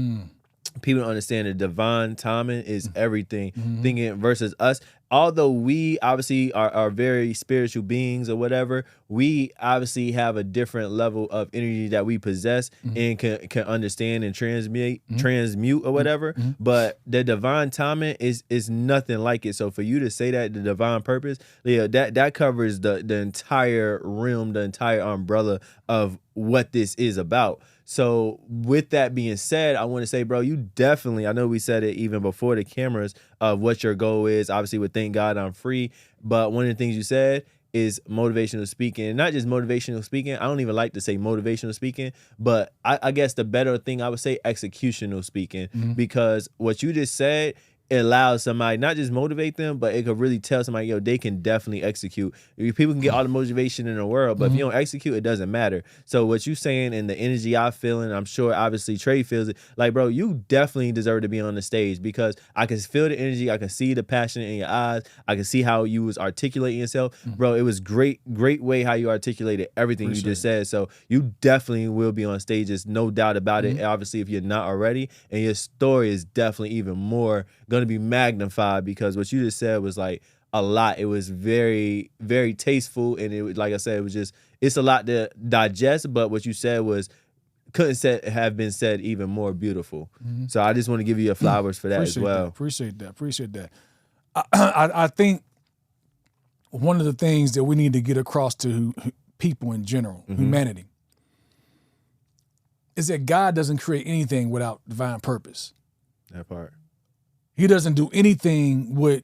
People don't understand that divine timing is everything. Thinking versus us. Although we obviously are very spiritual beings or whatever, we obviously have a different level of energy that we possess and can understand and transmute or whatever. But the divine timing is nothing like it. So for you to say that, the divine purpose, that covers the entire realm, the entire umbrella of what this is about. So with that being said, I want to say, bro, you definitely, I know we said it even before the cameras of what your goal is, obviously with Thank God I'm Free. But one of the things you said is motivational speaking. And not just motivational speaking. I don't even like to say motivational speaking, but I guess the better thing I would say executional speaking, because what you just said, it allows somebody not just motivate them, but it could really tell somebody, yo, they can definitely execute. People can get all the motivation in the world, but if you don't execute, it doesn't matter. So what you saying and the energy I feel, and I'm sure obviously Trey feels it, like, bro, you definitely deserve to be on the stage, because I can feel the energy. I can see the passion in your eyes. I can see how you was articulating yourself. Bro, it was great way how you articulated everything you just said. So you definitely will be on stages, no doubt about it. Obviously, if you're not already, and your story is definitely even more going to be magnified, because what you just said was like a lot. It was very, very tasteful, and it was, like I said, it was just, it's a lot to digest, but what you said was have been said even more beautiful. So I just want to give you your flowers for that as well. Appreciate that. I think one of the things that we need to get across to people in general, humanity, is that God doesn't create anything without divine purpose. That part. He doesn't do anything with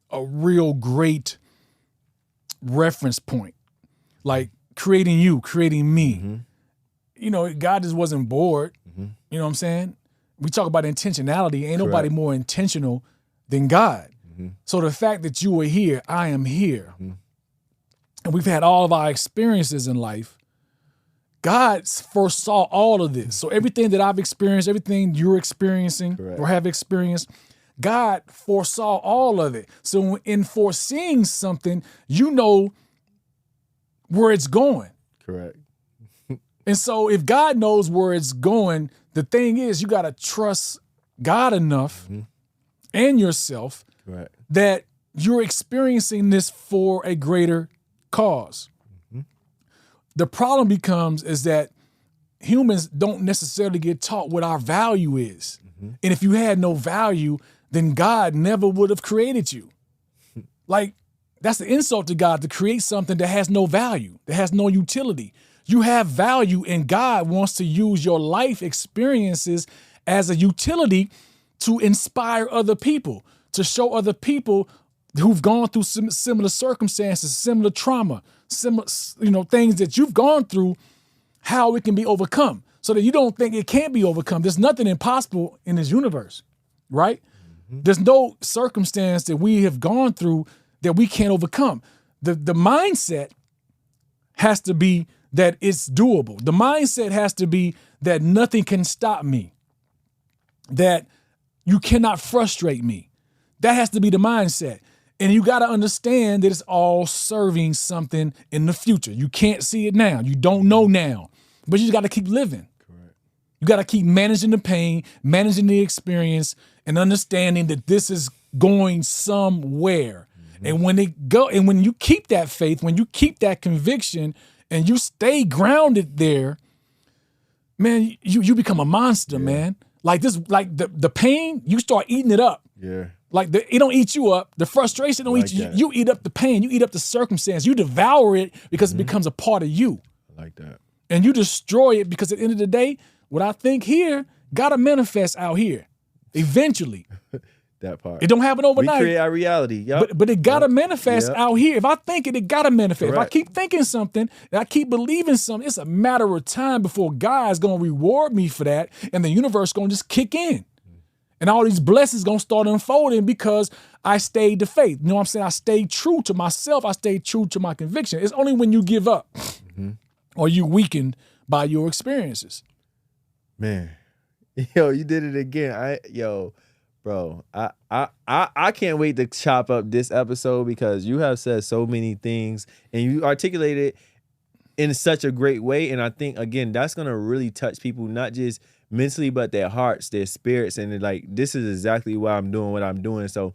a real great reference point, like creating you, creating me. You know, God just wasn't bored. You know what I'm saying? We talk about intentionality. Ain't nobody more intentional than God. So the fact that you are here, I am here, and we've had all of our experiences in life, God foresaw all of this. So everything that I've experienced, everything you're experiencing or have experienced, God foresaw all of it. So in foreseeing something, you know where it's going. Correct. And so if God knows where it's going, the thing is, you got to trust God enough and yourself that you're experiencing this for a greater cause. The problem becomes is that humans don't necessarily get taught what our value is. And if you had no value, then God never would have created you. Like, that's the insult to God, to create something that has no value, that has no utility. You have value, and God wants to use your life experiences as a utility to inspire other people, to show other people who've gone through similar circumstances, similar trauma, similar, things that you've gone through, how it can be overcome, so that you don't think it can't be overcome. There's nothing impossible in this universe, right? There's no circumstance that we have gone through that we can't overcome. The mindset has to be that it's doable. The mindset has to be that nothing can stop me, that you cannot frustrate me. That has to be the mindset. And you got to understand that it's all serving something in the future. You can't see it now. You don't know now, but you got to keep living. Correct. You got to keep managing the pain, managing the experience, and understanding that this is going somewhere. And when you keep that faith, when you keep that conviction, and you stay grounded there, man, you become a monster, man. Like this, like the pain, you start eating it up. Yeah. Like it don't eat you up. The frustration don't eat you. You eat up the pain. You eat up the circumstance. You devour it because it becomes a part of you. I like that. And you destroy it because at the end of the day, what I think here gotta manifest out here, eventually. That part. It don't happen overnight. We create our reality. Yep. But it gotta manifest out here. If I think it gotta manifest. Correct. If I keep thinking something and I keep believing something, it's a matter of time before God's gonna reward me for that, and the universe gonna just kick in. And all these blessings gonna start unfolding because I stayed the faith. You know what I'm saying? I stayed true to myself. I stayed true to my conviction. It's only when you give up or you weakened by your experiences. Man, yo, you did it again. Bro, I can't wait to chop up this episode because you have said so many things and you articulated in such a great way. And I think, again, that's going to really touch people, not just mentally, but their hearts, their spirits. And like, this is exactly why I'm doing what I'm doing. So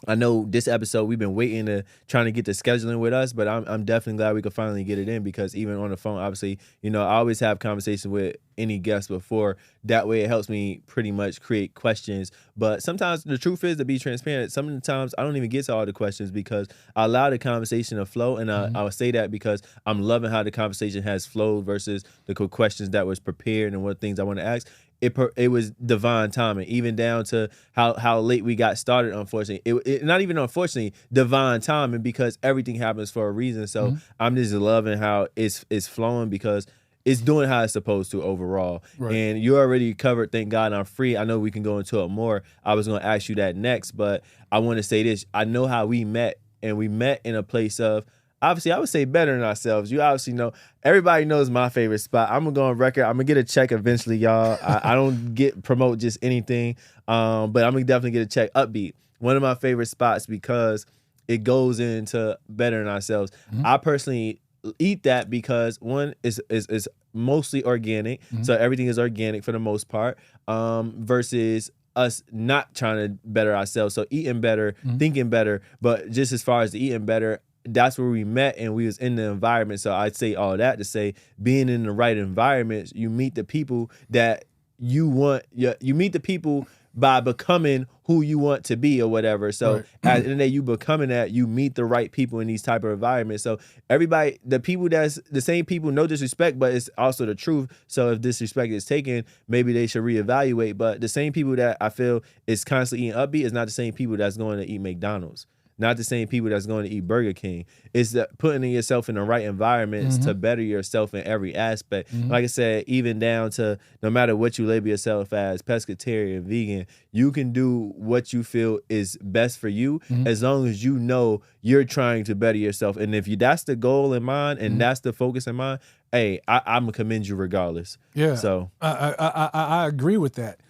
I know this episode, we've been trying to get the scheduling with us, but I'm definitely glad we could finally get it in because even on the phone, obviously, you know, I always have conversations with any guest before. That way it helps me pretty much create questions. But sometimes the truth is, to be transparent, sometimes I don't even get to all the questions because I allow the conversation to flow. And I would say that because I'm loving how the conversation has flowed versus the questions that was prepared and what things I want to ask. It was divine timing, even down to how late we got started, unfortunately. It not even unfortunately, divine timing because everything happens for a reason. So I'm just loving how it's flowing because it's doing how it's supposed to overall. Right. And you already covered, thank God I'm free. I know we can go into it more. I was going to ask you that next, but I want to say this. I know how we met, and we met in a place of, obviously, I would say better than ourselves. You obviously know. Everybody knows my favorite spot. I'm going to go on record. I'm going to get a check eventually, y'all. I don't promote just anything, but I'm going to definitely get a check. Upbeat. One of my favorite spots because it goes into better than ourselves. I personally eat that because, one, is mostly organic. So everything is organic for the most part versus us not trying to better ourselves. So eating better, thinking better, but just as far as the eating better, that's where we met and we was in the environment. So I'd say all that to say, being in the right environment, you meet the people that you want. You meet the people by becoming who you want to be or whatever. So at the end of the day, you becoming that, you meet the right people in these type of environments. So everybody, the people that's the same people, no disrespect, but it's also the truth. So if disrespect is taken, maybe they should reevaluate. But the same people that I feel is constantly eating Upbeat is not the same people that's going to eat McDonald's. Not the same people that's going to eat Burger King. It's putting yourself in the right environments to better yourself in every aspect. Like I said, even down to no matter what you label yourself as, pescatarian, vegan, you can do what you feel is best for you as long as you know you're trying to better yourself. And if that's the goal in mind and that's the focus in mind, hey, I'm going to commend you regardless. Yeah, so I agree with that.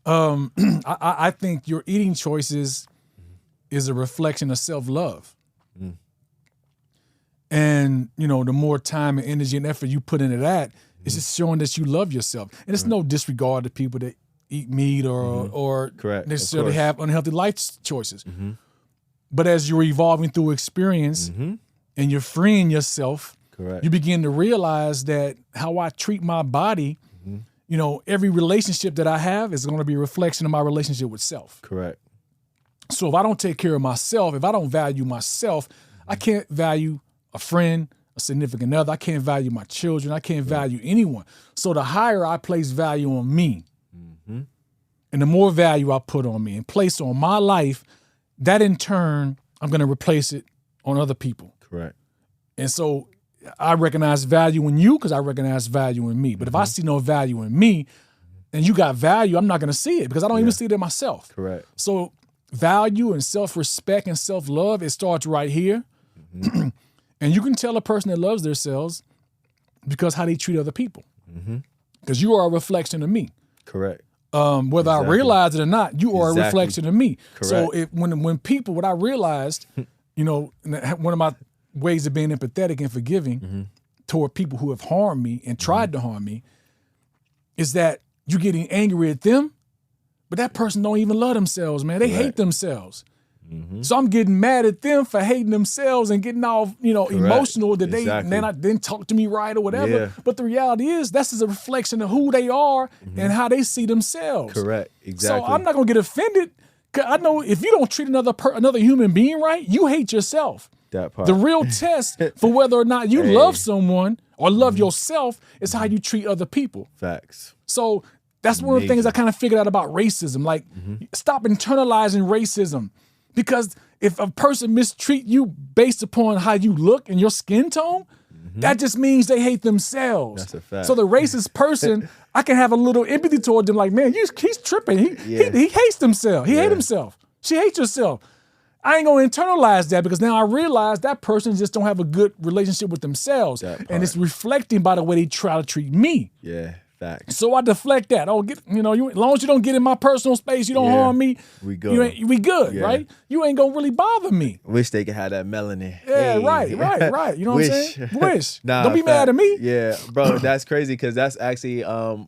I think your eating choices is a reflection of self-love. And, you know, the more time and energy and effort you put into that, it's just showing that you love yourself. And it's no disregard to people that eat meat or necessarily have unhealthy life choices. But as you're evolving through experience and you're freeing yourself, you begin to realize that how I treat my body, you know, every relationship that I have is going to be a reflection of my relationship with self. So if I don't take care of myself, if I don't value myself, I can't value a friend, a significant other. I can't value my children. I can't value anyone. So the higher I place value on me, and the more value I put on me and place on my life, that in turn, I'm going to replace it on other people. And so I recognize value in you because I recognize value in me. But if I see no value in me and you got value, I'm not going to see it because I don't even see it in myself. So value and self-respect and self-love, it starts right here. And you can tell a person that loves themselves because how they treat other people. Because you are a reflection of me. Whether I realize it or not, you are a reflection of me. So when people, what I realized, you know, one of my ways of being empathetic and forgiving toward people who have harmed me and tried to harm me is that you're getting angry at them, but that person don't even love themselves, man. They hate themselves. So I'm getting mad at them for hating themselves and getting all, you know, emotional that they didn't talk to me right or whatever. But the reality is that's just a reflection of who they are and how they see themselves. So I'm not gonna get offended because I know if you don't treat another human being right, you hate yourself. That part. The real test for whether or not you love someone or love yourself is how you treat other people. Facts. So That's one of the things I kind of figured out about racism. Like, stop internalizing racism. Because if a person mistreat you based upon how you look and your skin tone, that just means they hate themselves. That's a fact. So the racist person, I can have a little empathy toward them. Like, man, he's tripping. He hates himself. He hates himself. She hates herself. I ain't gonna internalize that because now I realize that person just don't have a good relationship with themselves, and it's reflecting by the way they try to treat me. Yeah. Facts. So I deflect that. Oh, as long as you don't get in my personal space, you don't harm me. We good. We good, right? You ain't gonna really bother me. Wish they could have that melanin. Yeah, right. You know what I'm saying? Wish. Don't be mad at me. Yeah, bro, that's crazy because that's actually one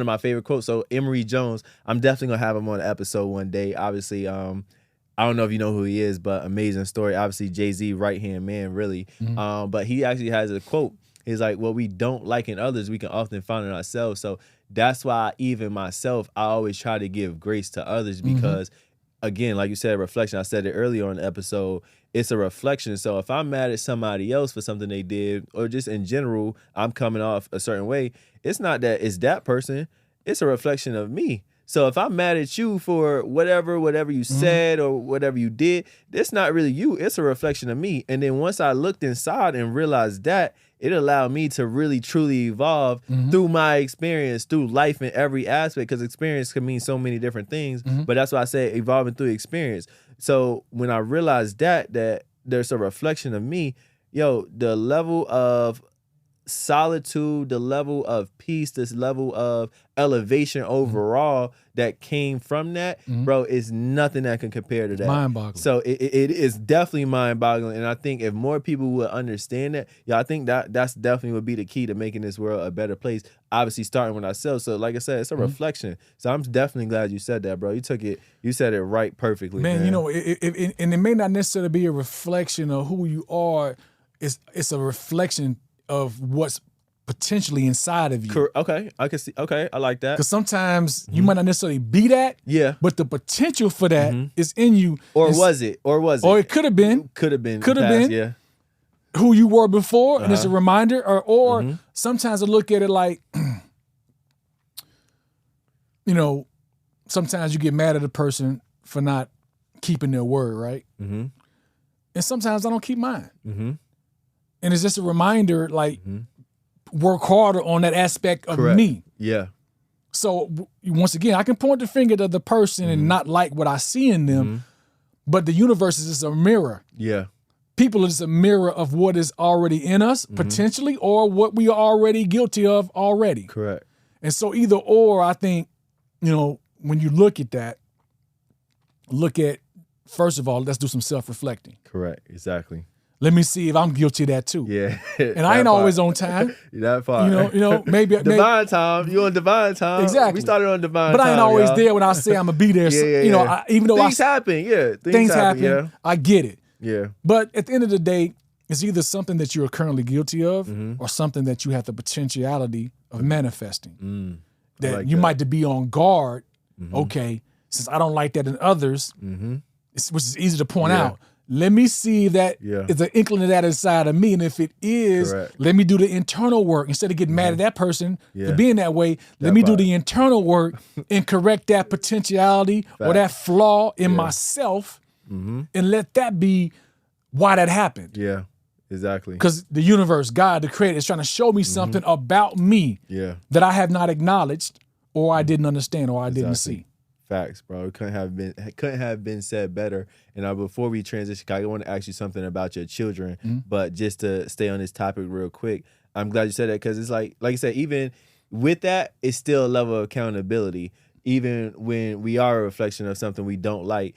of my favorite quotes. So Emory Jones, I'm definitely gonna have him on an episode one day. Obviously, I don't know if you know who he is, but amazing story. Obviously, Jay-Z right hand man, really. But he actually has a quote. He's like, what we don't like in others, we can often find in ourselves. So that's why even myself, I always try to give grace to others because, again, like you said, reflection. I said it earlier on the episode. It's a reflection. So if I'm mad at somebody else for something they did, or just in general, I'm coming off a certain way, it's not that it's that person. It's a reflection of me. So if I'm mad at you for whatever you said or whatever you did, it's not really you. It's a reflection of me. And then once I looked inside and realized that, it allowed me to really truly evolve through my experience, through life in every aspect, because experience can mean so many different things. But that's why I say evolving through experience. So when I realized that there's a reflection of me, the level of solitude, the level of peace, this level of elevation overall that came from that, bro, is nothing that can compare to that. Mind-boggling. So it is definitely mind-boggling, and I think if more people would understand that, I think that's definitely would be the key to making this world a better place. Obviously, starting with ourselves. So, like I said, it's a reflection. So I'm definitely glad you said that, bro. You said it right perfectly, man. And it may not necessarily be a reflection of who you are. It's a reflection of what's potentially inside of you. Okay, I can see. Okay, I like that. Because sometimes you might not necessarily be that. Yeah. But the potential for that is in you. Or was it? Or it could have been. Could have been. Yeah. Who you were before, and it's a reminder. Or sometimes I look at it like, sometimes you get mad at a person for not keeping their word, right? And sometimes I don't keep mine. And it's just a reminder, like, work harder on that aspect of me. Yeah. So once again, I can point the finger to the person and not like what I see in them, but the universe is just a mirror. Yeah. People are just a mirror of what is already in us, potentially, or what we are already guilty of already. Correct. And so either or, I think, when you look at that, first of all, let's do some self-reflecting. Correct. Exactly. Let me see if I'm guilty of that too. Yeah. And I ain't always on time. That part. Maybe divine time. You on divine time. Exactly. We started on divine time. But I ain't always there when I say I'm gonna be there. Yeah. Even though things happen. Yeah. Things happen. Yeah. I get it. Yeah. But at the end of the day, it's either something that you're currently guilty of or something that you have the potentiality of manifesting. That like you might be on guard. Okay, since I don't like that in others, which is easy to point out. Let me see if that is an inkling of that inside of me. And if it is, let me do the internal work. Instead of getting mad at that person for being that way, let me do the internal work and correct that potentiality or that flaw in myself and let that be why that happened. Yeah, exactly. Because the universe, God, the creator, is trying to show me something about me that I have not acknowledged or I didn't understand or I didn't see. Facts, bro. It couldn't have been said better. And before we transition, I want to ask you something about your children. But just to stay on this topic real quick, I'm glad you said that because it's like you said, even with that, it's still a level of accountability. Even when we are a reflection of something we don't like,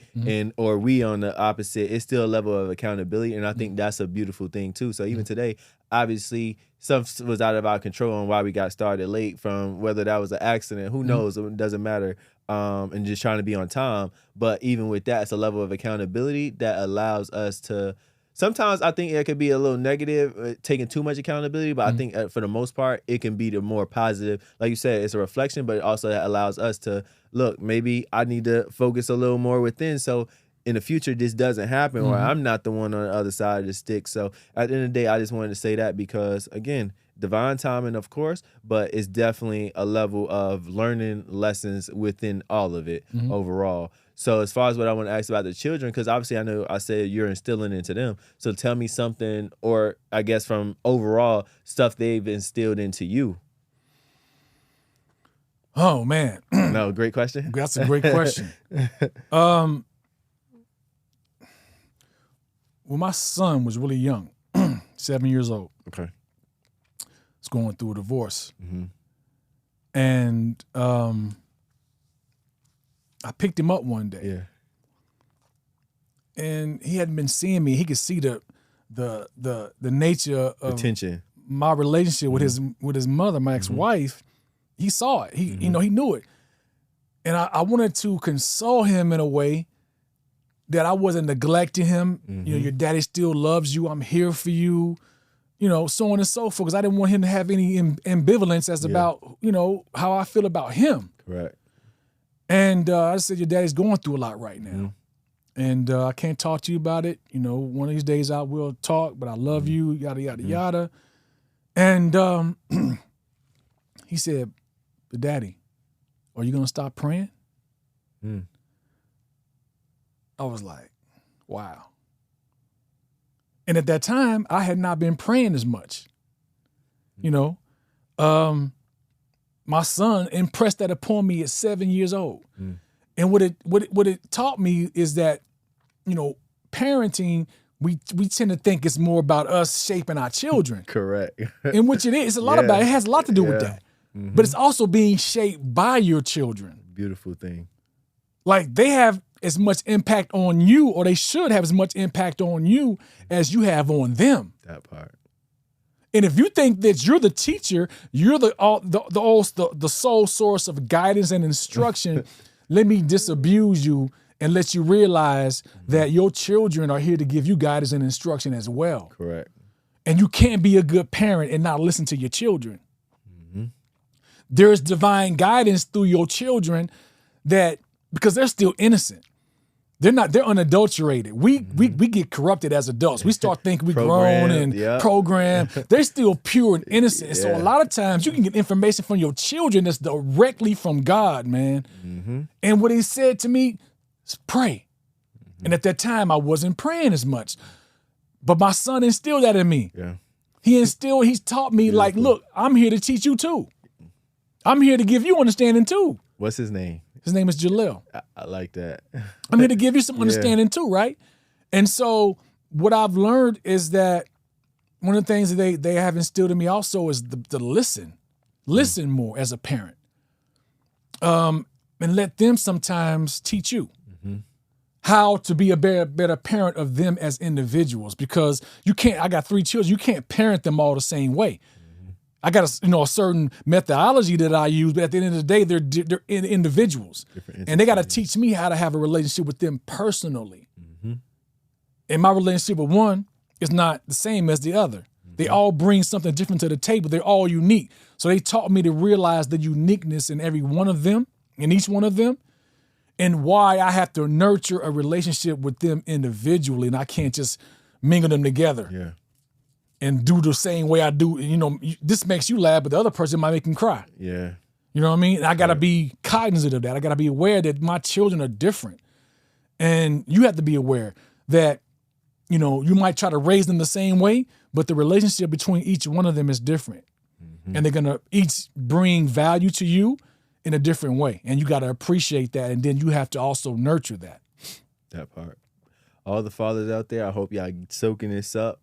or we on the opposite, it's still a level of accountability. And I think that's a beautiful thing too. So even today, obviously, something was out of our control on why we got started late, from whether that was an accident, who knows, it doesn't matter. And just trying to be on time. But even with that, it's a level of accountability that allows us to, sometimes I think it could be a little negative, taking too much accountability, but I think for the most part, it can be the more positive. Like you said, it's a reflection, but it also allows us to, look, maybe I need to focus a little more within. So in the future, this doesn't happen, or I'm not the one on the other side of the stick. So at the end of the day, I just wanted to say that because, again, divine timing, of course, but it's definitely a level of learning lessons within all of it overall. So as far as what I want to ask about the children, because obviously I know I said you're instilling into them. So tell me something, or I guess from overall stuff they've instilled into you. Oh man, No, great question. that's a great question. When my son was really young, 7 years old, Okay. was going through a divorce, Mm-hmm. and I picked him up one day, Yeah. and he hadn't been seeing me. He could see the nature of Attention. my relationship with his mother, my ex-wife. He saw it. He he knew it, and I wanted to console him in a way that I wasn't neglecting him. You know, your daddy still loves you. I'm here for you. You know, so on and so forth. Because I didn't want him to have any ambivalence as about, you know, how I feel about him. Correct. And I said, your daddy's going through a lot right now. And I can't talk to you about it. You know, one of these days I will talk, but I love you, yada, yada, yada. And he said, but Daddy, are you going to stop praying? I was like, wow. And at that time, I had not been praying as much. You know, my son impressed that upon me at 7 years old. And what it taught me is that, you know, parenting, we tend to think it's more about us shaping our children. Correct. And which it is. It's a lot about it. It has a lot to do with that. But it's also being shaped by your children. Beautiful thing. Like they have as much impact on you, or they should have as much impact on you as you have on them. That part. And if you think that you're the teacher, you're the sole source of guidance and instruction, let me disabuse you and let you realize that your children are here to give you guidance and instruction as well. Correct. And you can't be a good parent and not listen to your children. There's divine guidance through your children that, because they're still innocent. They're unadulterated. We get corrupted as adults. We start thinking we grown and programmed. They're still pure and innocent. And so a lot of times you can get information from your children that's directly from God, man. And what he said to me is pray. And at that time I wasn't praying as much. But my son instilled that in me. Yeah. He's taught me like, look, I'm here to teach you too. I'm here to give you understanding too. What's his name? His name is Jalil. I like that. I'm here to give you some understanding too, right? And so what I've learned is that one of the things that they have instilled in me also is the listen more as a parent, and let them sometimes teach you how to be a better parent of them as individuals. Because you can't. I got 3 children. You can't parent them all the same way. I got a certain methodology that I use, but at the end of the day, they're individuals, and they got to teach me how to have a relationship with them personally. And my relationship with one is not the same as the other. They all bring something different to the table. They're all unique. So they taught me to realize the uniqueness in every one of them, in each one of them, and why I have to nurture a relationship with them individually, and I can't just mingle them together. Yeah. And do the same way I do. You know, this makes you laugh, but the other person might make him cry. Yeah. You know what I mean? I got to be cognizant of that. I got to be aware that my children are different. And you have to be aware that, you know, you might try to raise them the same way, but the relationship between each one of them is different. And they're going to each bring value to you in a different way. And you got to appreciate that. And then you have to also nurture that. That part. All the fathers out there, I hope y'all soaking this up.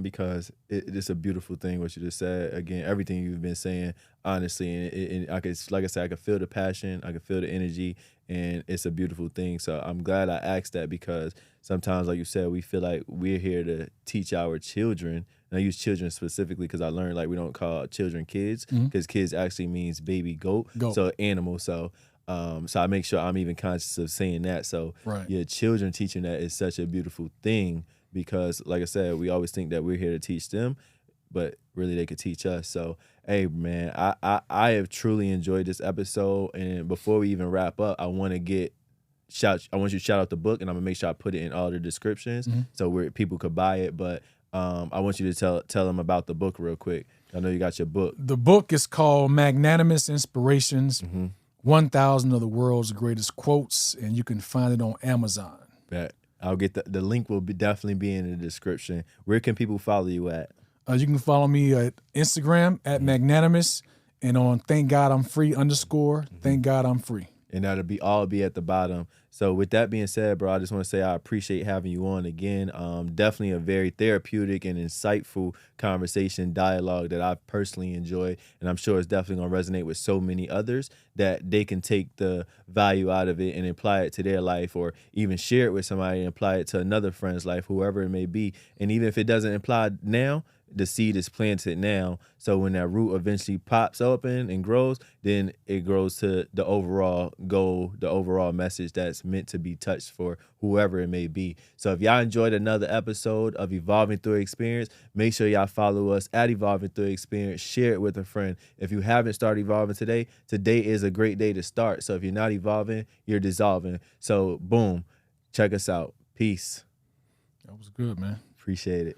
Because it's a beautiful thing what you just said. Again, everything you've been saying, honestly, and I could, like I said, I could feel the passion, I could feel the energy, and it's a beautiful thing. So I'm glad I asked that, because sometimes, like you said, we feel like we're here to teach our children. And I use children specifically because I learned like we don't call children kids, because kids actually means baby goat. So animal. So I make sure I'm even conscious of saying that. So your children teaching that is such a beautiful thing. Because, like I said, we always think that we're here to teach them, but really they could teach us. So, hey, man, I have truly enjoyed this episode. And before we even wrap up, I want you to shout out the book, and I'm going to make sure I put it in all the descriptions so where people could buy it. But I want you to tell them about the book real quick. I know you got your book. The book is called Magnanimous Inspirations, 1,000 of the world's greatest quotes, and you can find it on Amazon. Bet. I'll get the link will definitely be in the description. Where can people follow you at? You can follow me at Instagram at Magnanymous and on Thank God I'm Free _ Thank God I'm Free. And that'll be at the bottom. So with that being said, bro, I just want to say I appreciate having you on again. Definitely a very therapeutic and insightful conversation, dialogue that I've personally enjoyed. And I'm sure it's definitely going to resonate with so many others that they can take the value out of it and apply it to their life, or even share it with somebody and apply it to another friend's life, whoever it may be. And even if it doesn't apply now, the seed is planted now. So when that root eventually pops open and grows, then it grows to the overall goal, the overall message that's meant to be touched for whoever it may be. So if y'all enjoyed another episode of Evolving Through Experience, make sure y'all follow us at Evolving Through Experience. Share it with a friend. If you haven't started evolving today, today is a great day to start. So if you're not evolving, you're dissolving. So boom, check us out. Peace. That was good, man. Appreciate it.